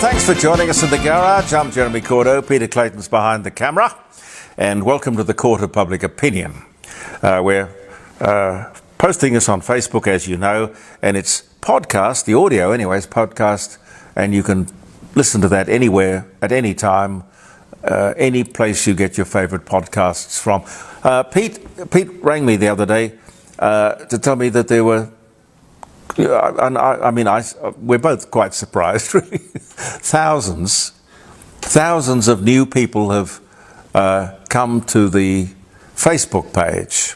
Thanks for joining us in the garage. I'm Jeremy Cordo. Peter Clayton's behind the camera. And welcome to the Court of Public Opinion. We're posting this on Facebook, as you know, and it's podcast, the audio anyways, podcast, and you can listen to that anywhere, at any time, any place you get your favourite podcasts from. Pete rang me the other day to tell me that there were, we're both quite surprised, really. Thousands of new people have come to the Facebook page.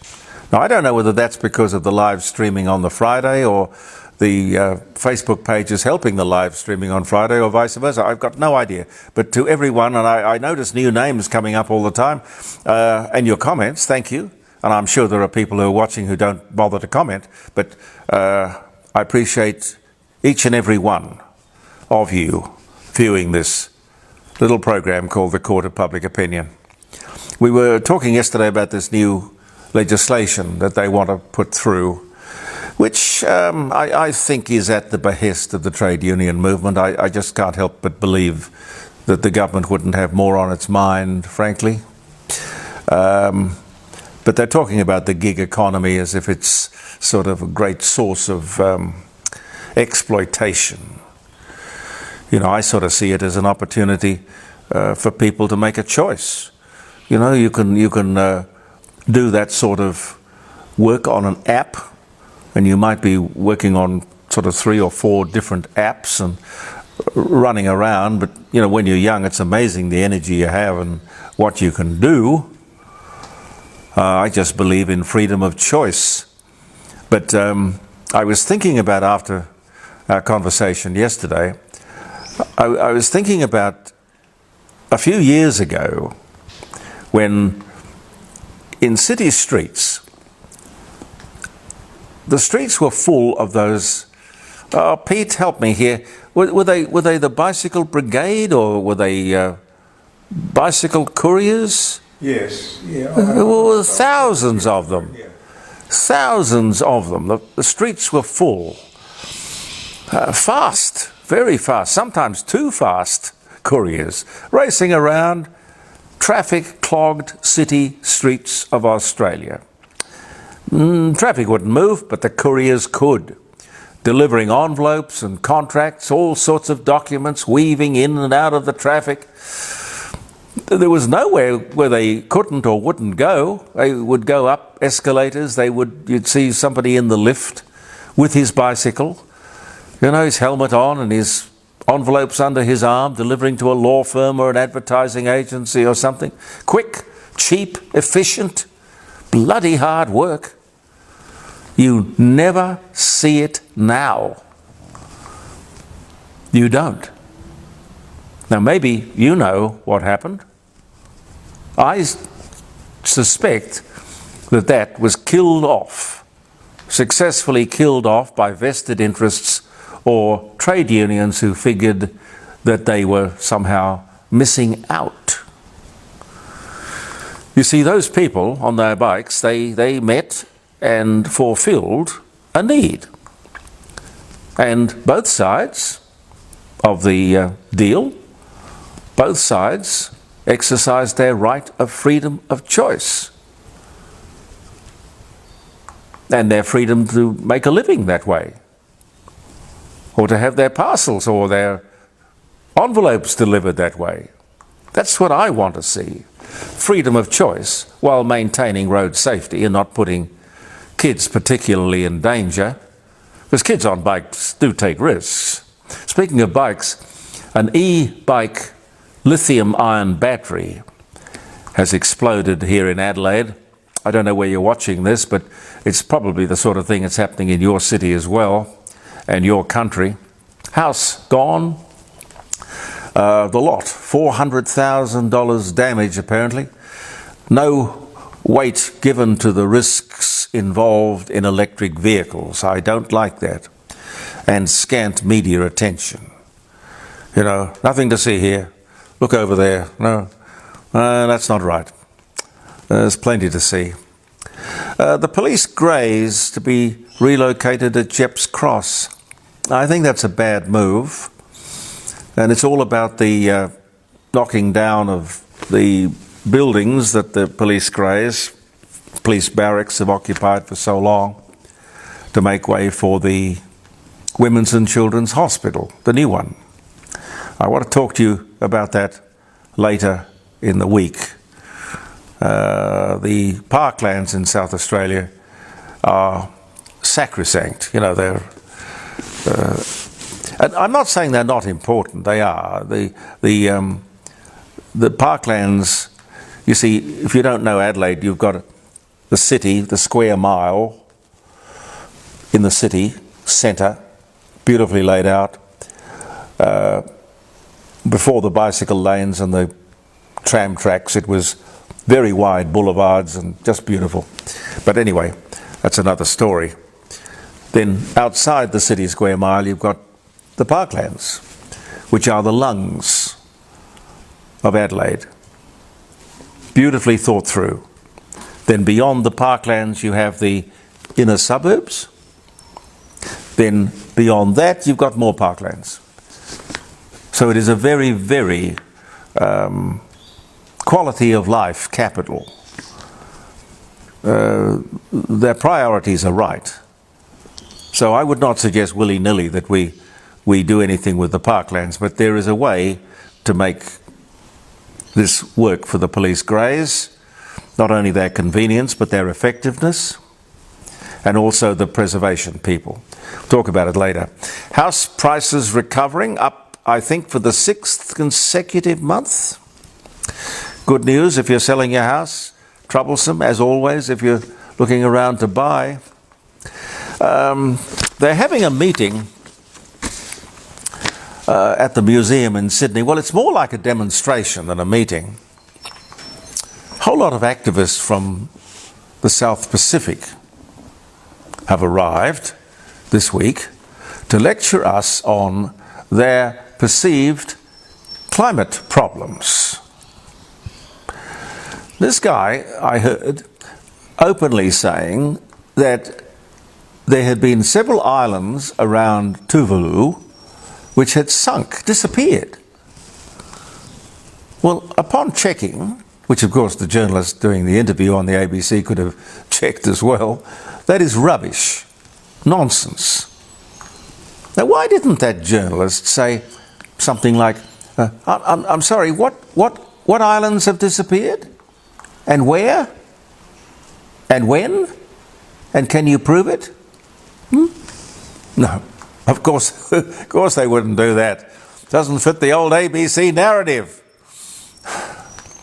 Now, I don't know whether that's because of the live streaming on the Friday or the Facebook page is helping the live streaming on Friday or vice versa. I've got no idea. But to everyone, and I notice new names coming up all the time, and your comments, thank you. And I'm sure there are people who are watching who don't bother to comment, but I appreciate each and every one of you viewing this little program called the Court of Public Opinion. We were talking yesterday about this new legislation that they want to put through, which I think is at the behest of the trade union movement. I just can't help but believe that the government wouldn't have more on its mind, frankly. But they're talking about the gig economy as if it's sort of a great source of exploitation. You know, I sort of see it as an opportunity for people to make a choice. You know, you can do that sort of work on an app, and you might be working on sort of 3 or 4 different apps and running around. But, you know, when you're young, it's amazing the energy you have and what you can do. I just believe in freedom of choice. But I was thinking about, after our conversation yesterday, I was thinking about a few years ago when in city streets, the streets were full of those, Pete, help me here, were they the bicycle brigade or were they bicycle couriers? Yes. Yeah. There were thousands of them. Yeah. Thousands of them. The streets were full. Fast, very fast, sometimes too fast couriers, racing around traffic-clogged city streets of Australia. Traffic wouldn't move, but the couriers could, delivering envelopes and contracts, all sorts of documents, weaving in and out of the traffic. There was nowhere where they couldn't or wouldn't go. They would go up escalators. You'd see somebody in the lift with his bicycle, you know, his helmet on and his envelopes under his arm, delivering to a law firm or an advertising agency or something. Quick, cheap, efficient, bloody hard work. You never see it now. You don't. Now, maybe you know what happened. I suspect that was killed off, successfully killed off by vested interests or trade unions who figured that they were somehow missing out. You see, those people on their bikes, they met and fulfilled a need. And both sides of the deal, both sides exercised their right of freedom of choice and their freedom to make a living that way, or to have their parcels or their envelopes delivered that way. That's what I want to see. Freedom of choice while maintaining road safety and not putting kids particularly in danger, because kids on bikes do take risks. Speaking of bikes, an e-bike Lithium Ion battery has exploded here in Adelaide. I don't know where you're watching this, but it's probably the sort of thing that's happening in your city as well, and your country. House gone. The lot, $400,000 damage apparently. No weight given to the risks involved in electric vehicles. I don't like that. And scant media attention. You know, nothing to see here. Look over there. No, that's not right. There's plenty to see. The police greys to be relocated at Jepp's Cross. I think that's a bad move. And it's all about the knocking down of the buildings that the police barracks have occupied for so long to make way for the Women's and Children's Hospital, the new one. I want to talk to you about that later in the week. The parklands in South Australia are sacrosanct. You know, they're... and I'm not saying they're not important. They are. The parklands, you see, if you don't know Adelaide, you've got the city, the square mile in the city centre, beautifully laid out. Before the bicycle lanes and the tram tracks, it was very wide boulevards and just beautiful. But anyway, that's another story. Then outside the city square mile, you've got the parklands, which are the lungs of Adelaide. Beautifully thought through. Then beyond the parklands, you have the inner suburbs. Then beyond that, you've got more parklands. So it is a very, very quality of life capital. Their priorities are right. So I would not suggest willy-nilly that we do anything with the parklands, but there is a way to make this work for the police greys, not only their convenience, but their effectiveness, and also the preservation people. We'll talk about it later. House prices recovering, up, I think, for the 6th consecutive month. Good news if you're selling your house. Troublesome, as always, if you're looking around to buy. They're having a meeting at the museum in Sydney. Well, it's more like a demonstration than a meeting. A whole lot of activists from the South Pacific have arrived this week to lecture us on their perceived climate problems. This guy, I heard, openly saying that there had been several islands around Tuvalu which had sunk, disappeared. Well, upon checking, which of course the journalist doing the interview on the ABC could have checked as well, that is rubbish, nonsense. Now, why didn't that journalist say something like, I'm sorry, what islands have disappeared? And where? And when? And can you prove it? No, of course they wouldn't do that. Doesn't fit the old ABC narrative.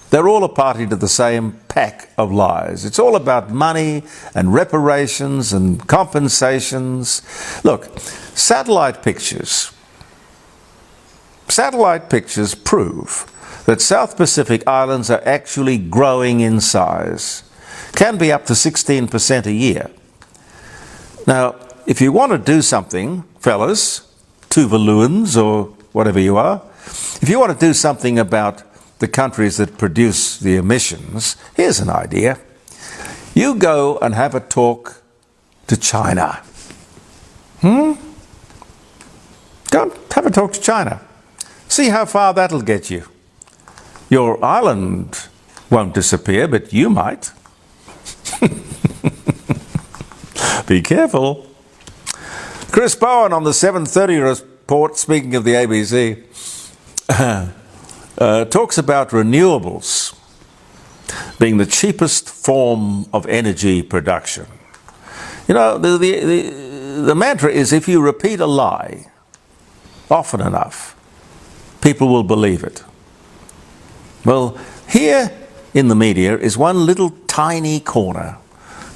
They're all a party to the same pack of lies. It's all about money and reparations and compensations. Look, satellite pictures prove that South Pacific islands are actually growing in size. Can be up to 16% a year. Now, if you want to do something, fellas, Tuvaluans or whatever you are, if you want to do something about the countries that produce the emissions, here's an idea. You go and have a talk to China. Go and have a talk to China. See how far that'll get you. Your island won't disappear, but you might. Be careful. Chris Bowen on the 7:30 report, speaking of the ABC, talks about renewables being the cheapest form of energy production. You know, the mantra is if you repeat a lie often enough, people will believe it. Well, here in the media is one little tiny corner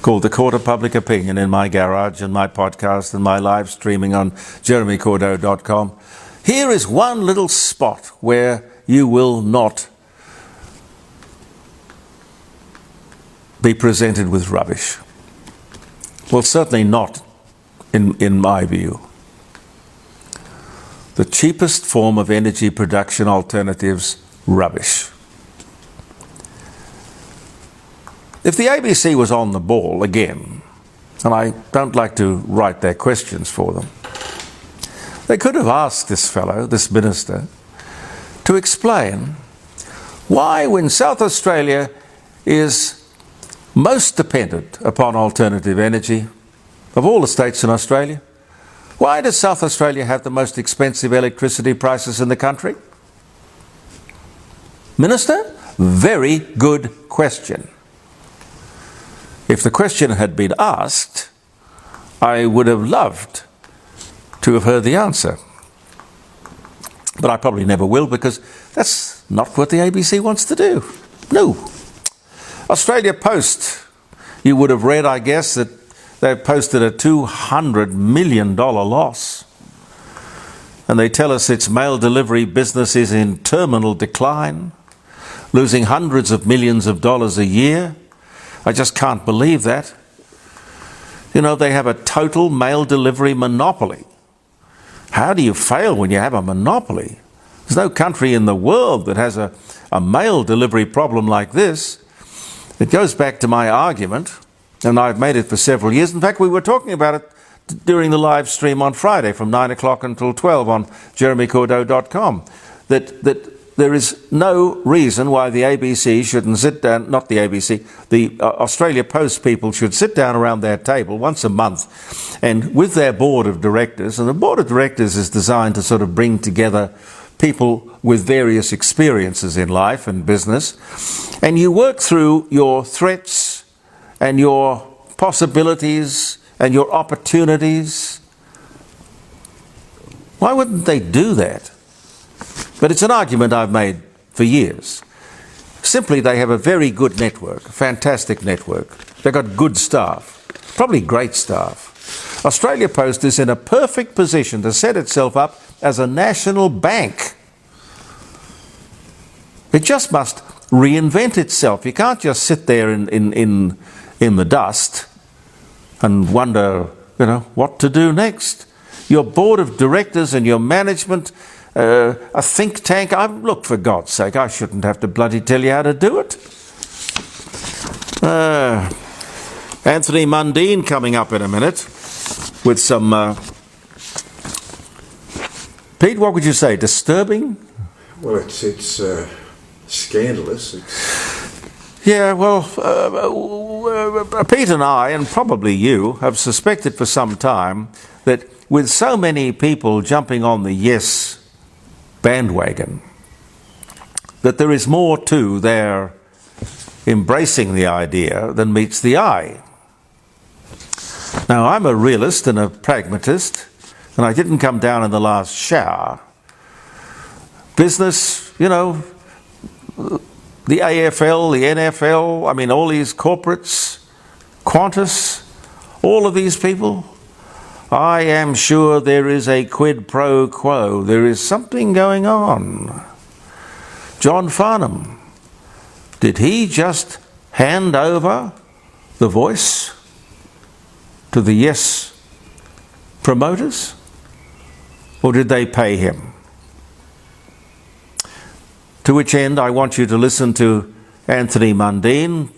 called the Court of Public Opinion in my garage and my podcast and my live streaming on jeremycordeaux.com. Here is one little spot where you will not be presented with rubbish. Well, certainly not in my view. The cheapest form of energy production alternatives, rubbish. If the ABC was on the ball again, and I don't like to write their questions for them, they could have asked this fellow, this minister, to explain why, when South Australia is most dependent upon alternative energy of all the states in Australia, why does South Australia have the most expensive electricity prices in the country? Minister, very good question. If the question had been asked, I would have loved to have heard the answer. But I probably never will, because that's not what the ABC wants to do. No. Australia Post, you would have read, I guess, that they've posted a $200 million loss. And they tell us its mail delivery business is in terminal decline, losing hundreds of millions of dollars a year. I just can't believe that. You know, they have a total mail delivery monopoly. How do you fail when you have a monopoly? There's no country in the world that has a mail delivery problem like this. It goes back to my argument, and I've made it for several years. In fact, we were talking about it during the live stream on Friday from 9 o'clock until 12 on jeremycordeaux.com, that there is no reason why the ABC shouldn't sit down, not the ABC, the Australia Post people should sit down around their table once a month and with their board of directors, and the board of directors is designed to sort of bring together people with various experiences in life and business, and you work through your threats and your possibilities and your opportunities. Why wouldn't they do that? But it's an argument I've made for years. Simply, they have a very good network, a fantastic network. They've got good staff, probably great staff. Australia Post is in a perfect position to set itself up as a national bank. It just must reinvent itself. You can't just sit there in the dust and wonder, what to do next. Your board of directors and your management, a think tank. Look, for God's sake, I shouldn't have to bloody tell you how to do it. Anthony Mundine coming up in a minute with some, Pete, what would you say, disturbing? Well, it's scandalous. Yeah, well, Pete and I, and probably you, have suspected for some time that with so many people jumping on the yes bandwagon, that there is more to their embracing the idea than meets the eye. Now, I'm a realist and a pragmatist, and I didn't come down in the last shower. Business, the AFL, the NFL, all these corporates, Qantas, all of these people, I am sure there is a quid pro quo. There is something going on. John Farnham, did he just hand over the voice to the yes promoters? Or did they pay him? To which end, I want you to listen to Anthony Mundine,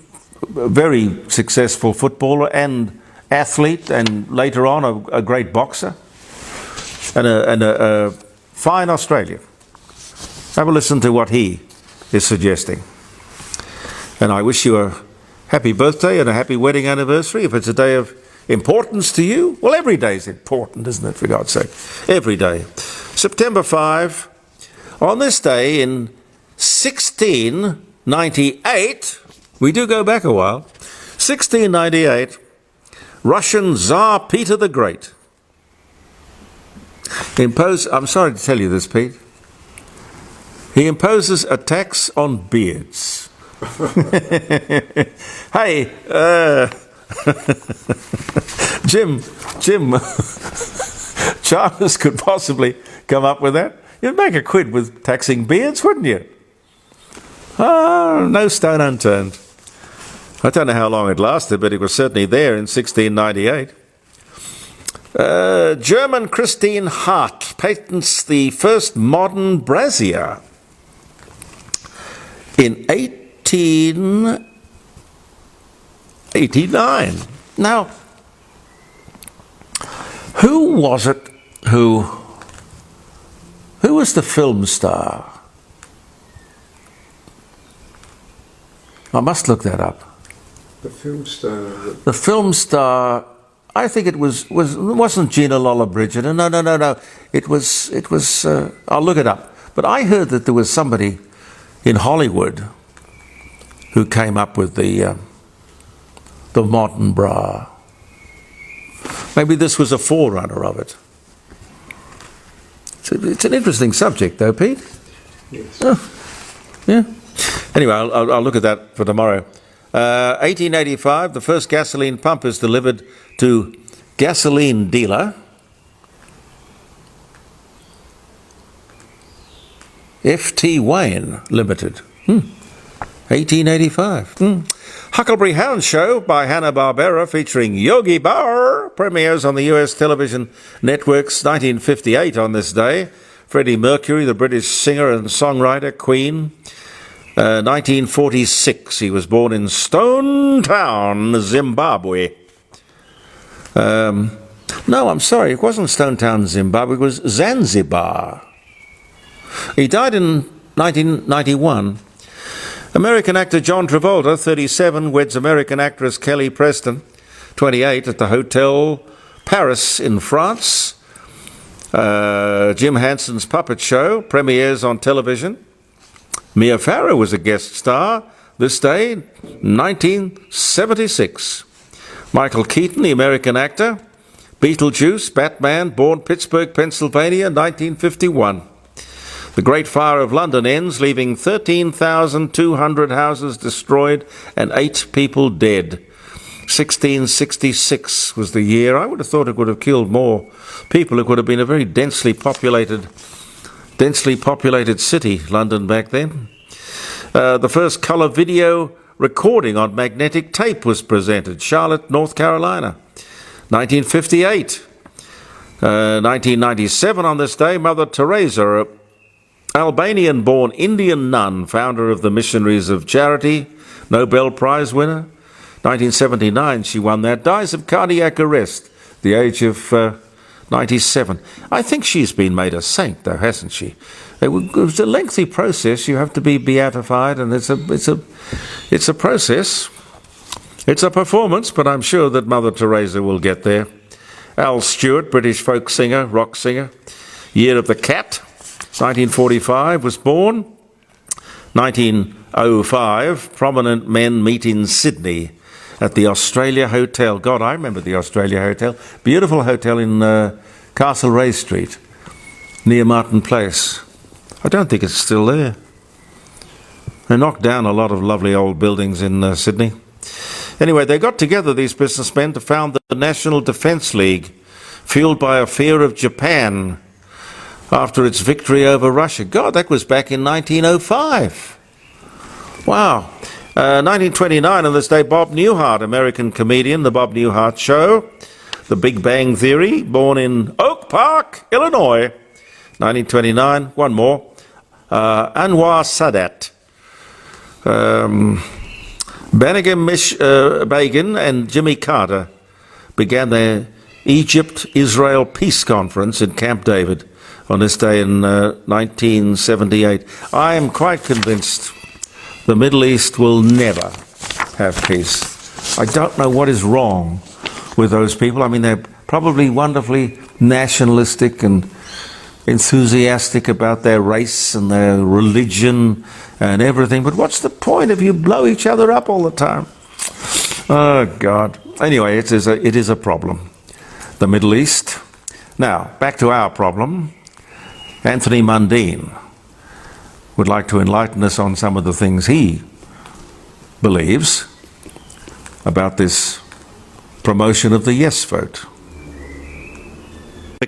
a very successful footballer and athlete, and later on a great boxer, and a fine Australian. Have a listen to what he is suggesting. And I wish you a happy birthday and a happy wedding anniversary. If it's a day of importance to you, well, every day is important, isn't it, for God's sake? Every day. September 5, on this day in 1698, we do go back a while, 1698, Russian Tsar Peter the Great I'm sorry to tell you this, Pete, he imposes a tax on beards. Hey, Jim, Chalmers could possibly come up with that. You'd make a quid with taxing beards, wouldn't you? No stone unturned. I don't know how long it lasted, but it was certainly there in 1698. German Christine Hart patents the first modern brazier in 1889. Now, who was it who was the film star I must look that up. The film star. The film star, I think it wasn't Gina Lollobrigida. No. It was, I'll look it up. But I heard that there was somebody in Hollywood who came up with the modern bra. Maybe this was a forerunner of it. It's an interesting subject, though, Pete. Yes. Oh, yeah. Anyway, I'll look at that for tomorrow. 1885, the first gasoline pump is delivered to gasoline dealer F.T. Wayne Limited. 1885. Huckleberry Hound Show by Hanna-Barbera featuring Yogi Berra premieres on the US television networks 1958 on this day. Freddie Mercury, the British singer and songwriter, Queen. 1946, he was born in Stone Town, Zimbabwe. No, I'm sorry, it wasn't Stone Town, Zimbabwe, it was Zanzibar. He died in 1991. American actor John Travolta, 37, weds American actress Kelly Preston, 28, at the Hotel Paris in France. Jim Henson's Puppet Show premieres on television. Mia Farrow was a guest star this day, 1976. Michael Keaton, the American actor. Beetlejuice, Batman, born Pittsburgh, Pennsylvania, 1951. The Great Fire of London ends, leaving 13,200 houses destroyed and 8 people dead. 1666 was the year. I would have thought it would have killed more people. It would have been a very densely populated city, London, back then. The first colour video recording on magnetic tape was presented, Charlotte, North Carolina. 1958. 1997 on this day, Mother Teresa, Albanian-born Indian nun, founder of the Missionaries of Charity, Nobel Prize winner. 1979 she won that, dies of cardiac arrest, the age of 97. I think she's been made a saint, though, hasn't she? It was a lengthy process. You have to be beatified, and it's a process. It's a performance, but I'm sure that Mother Teresa will get there. Al Stewart, British folk singer, rock singer. Year of the Cat, 1945, was born. 1905, prominent men meet in Sydney at the Australia Hotel. God, I remember the Australia Hotel. Beautiful hotel in Castlereagh Street, near Martin Place. I don't think it's still there. They knocked down a lot of lovely old buildings in Sydney. Anyway, they got together, these businessmen, to found the National Defence League, fueled by a fear of Japan after its victory over Russia. God, that was back in 1905. Wow. 1929, on this day, Bob Newhart, American comedian, The Bob Newhart Show, The Big Bang Theory, born in Oak Park, Illinois. 1929, one more. Anwar Sadat. Begin and Jimmy Carter began their Egypt-Israel peace conference in Camp David on this day in 1978. I am quite convinced the Middle East will never have peace. I don't know what is wrong with those people. I mean, they're probably wonderfully nationalistic and enthusiastic about their race and their religion and everything, but what's the point if you blow each other up all the time? Oh, God. Anyway, it is a problem, the Middle East. Now, back to our problem. Anthony Mundine would like to enlighten us on some of the things he believes about this promotion of the yes vote.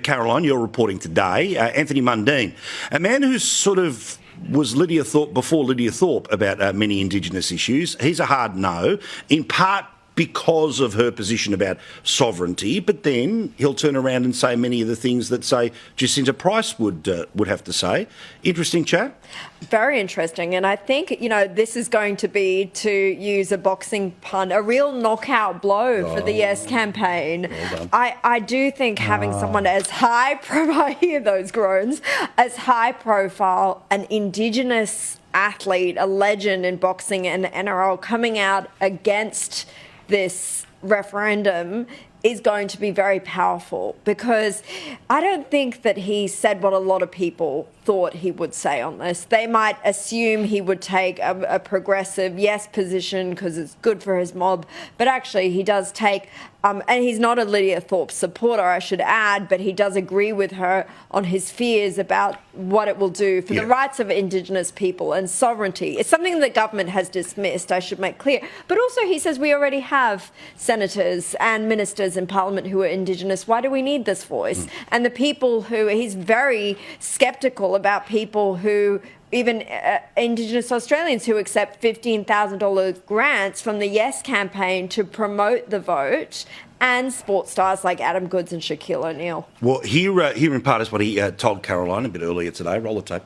Caroline, you're reporting today. Anthony Mundine, a man who sort of was before Lydia Thorpe about many Indigenous issues. He's a hard no, in part because of her position about sovereignty, but then he'll turn around and say many of the things that, say, Jacinta Price would have to say. Interesting chat. Very interesting. And I think, this is going to be, to use a boxing pun, a real knockout blow for the Yes campaign. Well I do think having someone as high profile, I hear those groans, as high profile, an Indigenous athlete, a legend in boxing and NRL, coming out against this referendum is going to be very powerful, because I don't think that he said what a lot of people thought he would say on this. They might assume he would take a progressive yes position because it's good for his mob, but actually he does take, and he's not a Lydia Thorpe supporter, I should add, but he does agree with her on his fears about what it will do for the rights of Indigenous people and sovereignty. It's something the government has dismissed, I should make clear. But also he says we already have senators and ministers in Parliament who are Indigenous. Why do we need this voice? And the people who, he's very sceptical about people who, even Indigenous Australians who accept $15,000 grants from the Yes campaign to promote the vote, and sports stars like Adam Goodes and Shaquille O'Neal. Well, here in part is what he told Caroline a bit earlier today. Roll the tape.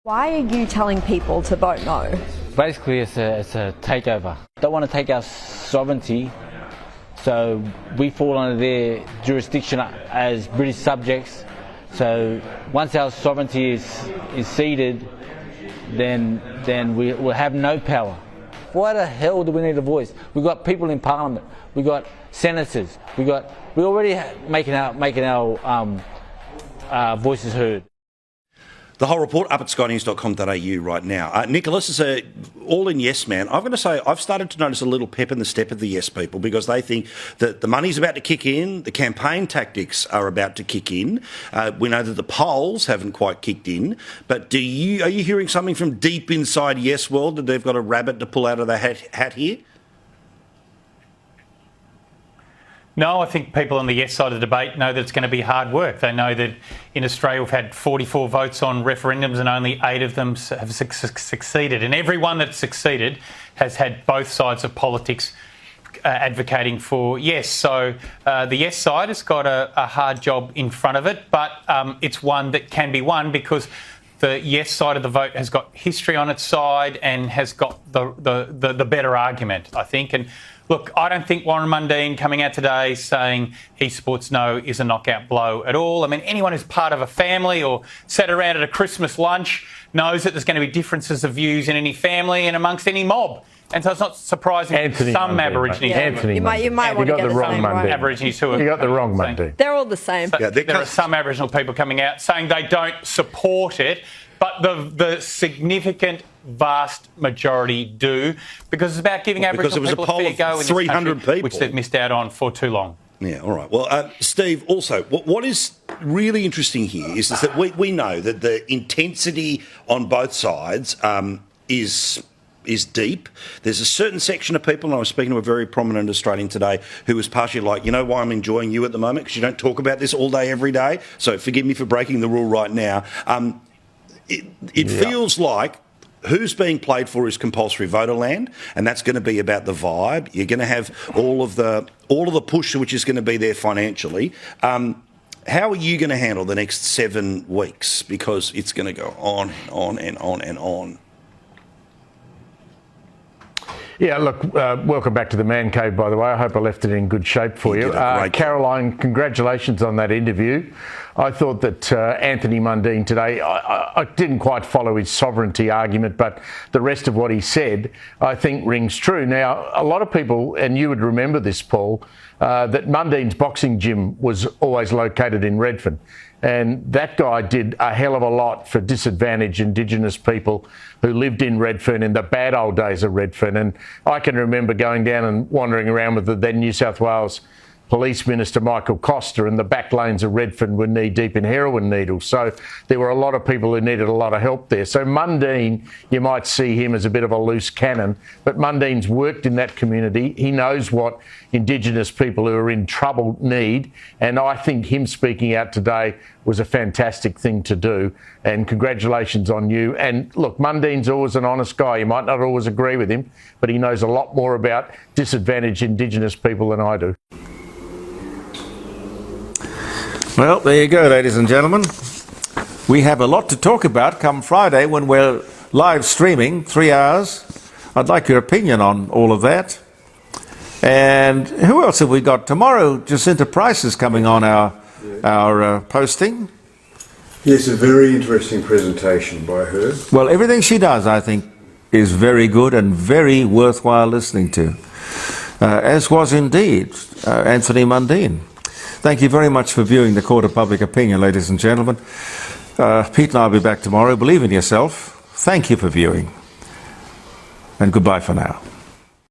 Why are you telling people to vote no? Basically, it's a takeover. Don't want to take our sovereignty, so we fall under their jurisdiction as British subjects. So once our sovereignty is ceded, then we will have no power. Why the hell do we need a voice? We've got people in Parliament. We've got senators. We're already making our voices heard. The whole report up at skynews.com.au right now. Nicholas is a all-in yes man. I've got to say, I've started to notice a little pep in the step of the yes people, because they think that the money's about to kick in, the campaign tactics are about to kick in. We know that the polls haven't quite kicked in, but are you hearing something from deep inside yes world that they've got a rabbit to pull out of the hat here? No, I think people on the yes side of the debate know that it's going to be hard work. They know that in Australia we've had 44 votes on referendums and only 8 of them have succeeded. And everyone that's succeeded has had both sides of politics advocating for yes. So the yes side has got a hard job in front of it, but it's one that can be won because the yes side of the vote has got history on its side and has got the better argument, I think. And look, I don't think Warren Mundine coming out today saying esports no is a knockout blow at all. I mean, anyone who's part of a family or sat around at a Christmas lunch knows that there's going to be differences of views in any family and amongst any mob. And so it's not surprising some Aborigines. You might want to get the wrong Mundine. Aborigines who are, you got the wrong Mundine. They're all the same. So there are some Aboriginal people coming out saying they don't support it, but the significant vast majority do, because it's about giving Aboriginal people a fair go in this 300 country, people, which they've missed out on for too long. Yeah, all right. Well, Steve, also, what is really interesting here is that we know that the intensity on both sides is deep. There's a certain section of people, and I was speaking to a very prominent Australian today who was partially like, you know why I'm enjoying you at the moment? Because you don't talk about this all day, every day. So forgive me for breaking the rule right now. It feels like who's being played for is compulsory voter land, and that's going to be about the vibe. You're going to have all of the push which is going to be there financially. How are you going to handle the next 7 weeks? Because it's going to go on and on and on and on. Yeah, look, welcome back to the Man Cave, by the way. I hope I left it in good shape for you. Caroline, congratulations on that interview. I thought that Anthony Mundine today, I didn't quite follow his sovereignty argument, but the rest of what he said, I think rings true. Now, a lot of people, and you would remember this, Paul, that Mundine's boxing gym was always located in Redfern. And that guy did a hell of a lot for disadvantaged Indigenous people who lived in Redfern in the bad old days of Redfern. And I can remember going down and wandering around with the then New South Wales Police Minister Michael Costa, and the back lanes of Redfern were knee-deep in heroin needles. So there were a lot of people who needed a lot of help there. So Mundine, you might see him as a bit of a loose cannon, but Mundine's worked in that community. He knows what Indigenous people who are in trouble need, and I think him speaking out today was a fantastic thing to do, and congratulations on you. And look, Mundine's always an honest guy. You might not always agree with him, but he knows a lot more about disadvantaged Indigenous people than I do. Well, there you go, ladies and gentlemen. We have a lot to talk about come Friday when we're live streaming, 3 hours. I'd like your opinion on all of that. And who else have we got? Tomorrow, Jacinta Price is coming on our posting. Yes, a very interesting presentation by her. Well, everything she does, I think, is very good and very worthwhile listening to, as was indeed Anthony Mundine. Thank you very much for viewing the Court of Public Opinion, ladies and gentlemen. Pete and I will be back tomorrow. Believe in yourself. Thank you for viewing. And goodbye for now.